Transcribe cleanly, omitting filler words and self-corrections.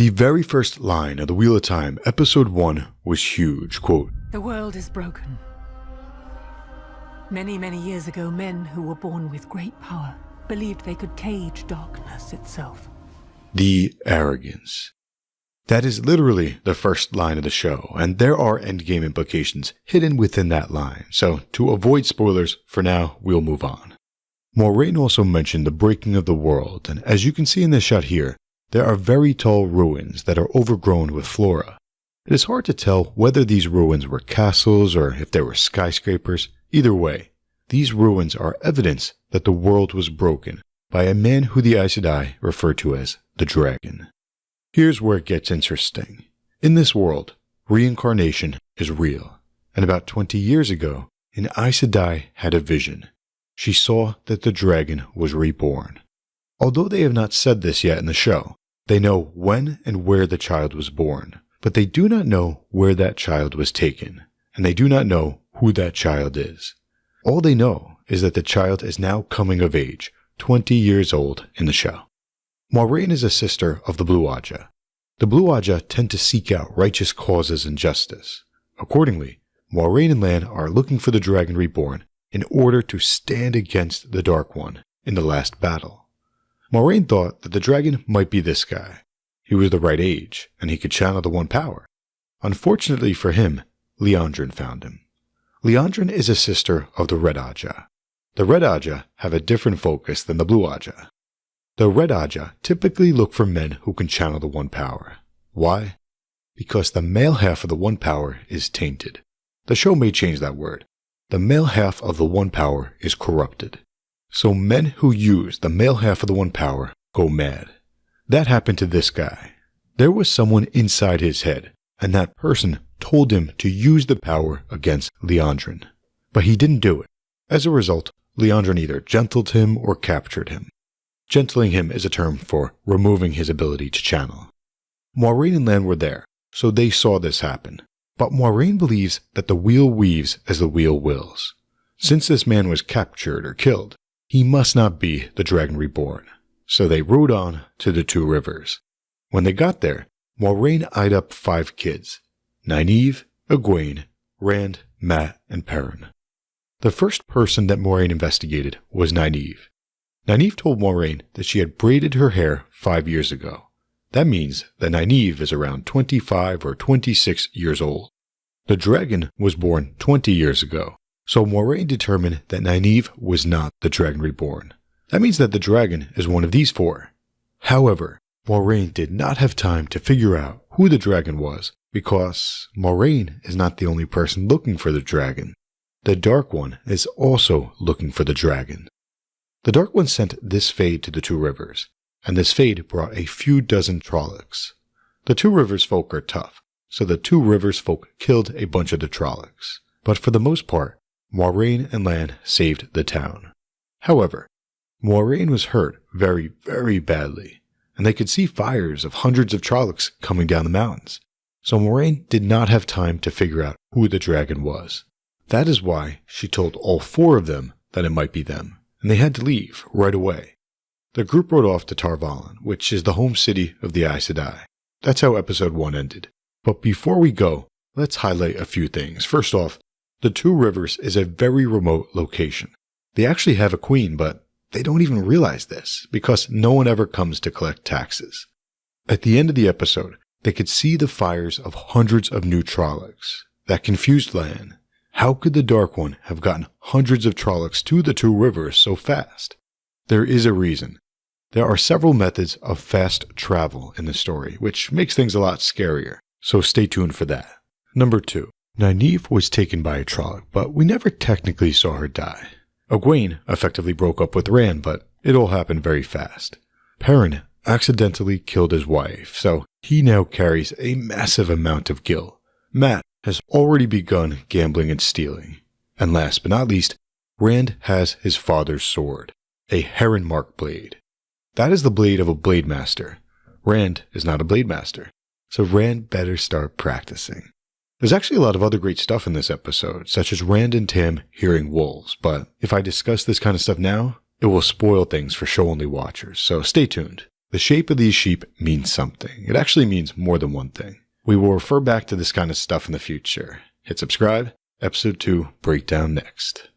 The very first line of The Wheel of Time, Episode 1, was huge, quote, "The world is broken. Many, many years ago, men who were born with great power believed they could cage darkness itself." The arrogance. That is literally the first line of the show, and there are endgame implications hidden within that line, so to avoid spoilers, for now, we'll move on. Moiraine also mentioned the breaking of the world, and as you can see in this shot here, there are very tall ruins that are overgrown with flora. It is hard to tell whether these ruins were castles or if they were skyscrapers. Either way, these ruins are evidence that the world was broken by a man who the Aes Sedai refer to as the Dragon. Here's where it gets interesting. In this world, reincarnation is real, and about 20 years ago, an Aes Sedai had a vision. She saw that the dragon was reborn. Although they have not said this yet in the show, they know when and where the child was born, but they do not know where that child was taken, and they do not know who that child is. All they know is that the child is now coming of age, 20 years old in the show. Moiraine is a sister of the Blue Ajah. The Blue Ajah tend to seek out righteous causes and justice. Accordingly, Moiraine and Lan are looking for the dragon reborn in order to stand against the Dark One in the last battle. Moiraine thought that the dragon might be this guy. He was the right age, and he could channel the One Power. Unfortunately for him, Liandrin found him. Liandrin is a sister of the Red Ajah. The Red Ajah have a different focus than the Blue Ajah. The Red Ajah typically look for men who can channel the One Power. Why? Because the male half of the One Power is tainted. The show may change that word. The male half of the One Power is corrupted. So men who use the male half of the One Power go mad. That happened to this guy. There was someone inside his head, and that person told him to use the power against Liandrin. But he didn't do it. As a result, Liandrin either gentled him or captured him. Gentling him is a term for removing his ability to channel. Moiraine and Lan were there, so they saw this happen. But Moiraine believes that the wheel weaves as the wheel wills. Since this man was captured or killed, he must not be the Dragon Reborn. So they rode on to the Two Rivers. When they got there, Moiraine eyed up 5 kids: Nynaeve, Egwene, Rand, Mat, and Perrin. The first person that Moiraine investigated was Nynaeve. Nynaeve told Moiraine that she had braided her hair 5 years ago. That means that Nynaeve is around 25 or 26 years old. The dragon was born 20 years ago, so Moiraine determined that Nynaeve was not the Dragon Reborn. That means that the dragon is one of these 4. However, Moiraine did not have time to figure out who the dragon was because Moiraine is not the only person looking for the dragon. The Dark One is also looking for the dragon. The Dark One sent this Fade to the Two Rivers, and this Fade brought a few dozen Trollocs. The Two Rivers folk are tough, so the Two Rivers folk killed a bunch of the Trollocs. But for the most part, Moiraine and Lan saved the town. However, Moiraine was hurt very, very badly, and they could see fires of hundreds of Trollocs coming down the mountains. So Moiraine did not have time to figure out who the dragon was. That is why she told all 4 of them that it might be them, and they had to leave right away. The group rode off to Tar Valon, which is the home city of the Aes Sedai. That's how Episode 1 ended. But before we go, let's highlight a few things. First off, the Two Rivers is a very remote location. They actually have a queen, but they don't even realize this, because no one ever comes to collect taxes. At the end of the episode, they could see the fires of hundreds of new Trollocs. That confused Lan. How could the Dark One have gotten hundreds of Trollocs to the Two Rivers so fast? There is a reason. There are several methods of fast travel in the story, which makes things a lot scarier, so stay tuned for that. Number 2. Nynaeve was taken by a Trolloc, but we never technically saw her die. Egwene effectively broke up with Rand, but it all happened very fast. Perrin accidentally killed his wife, so he now carries a massive amount of guilt. Mat has already begun gambling and stealing. And last but not least, Rand has his father's sword, a heron mark blade. That is the blade of a blade master. Rand is not a blade master, so Rand better start practicing. There's actually a lot of other great stuff in this episode, such as Rand and Tam hearing wolves, but if I discuss this kind of stuff now, it will spoil things for show-only watchers, so stay tuned. The shape of these sheep means something. It actually means more than one thing. We will refer back to this kind of stuff in the future. Hit subscribe. Episode 2 breakdown next.